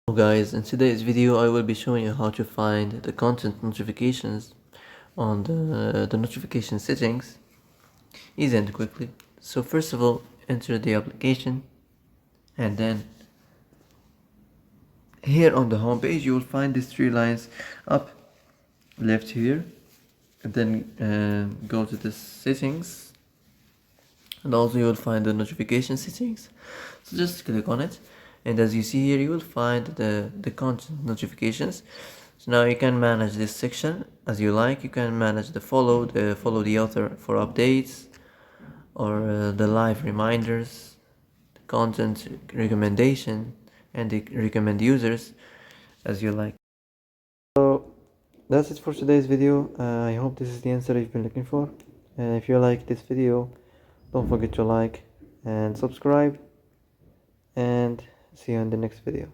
Hello guys, in today's video I will be showing you how to find the content notifications on the notification settings easy and quickly. So first of all, enter the application, and then here on the home page you will find these three lines up left here, and then go to the settings, and also you will find the notification settings. So just click on it, and as you see here you will find the content notifications. So now you can manage this section as you like. You can manage the follow the author for updates, or the live reminders, the content recommendation, and the recommend users as you like. So that's it for today's video. I hope this is the answer you've been looking for. And if you like this video, don't forget to like and subscribe, and see you in the next video.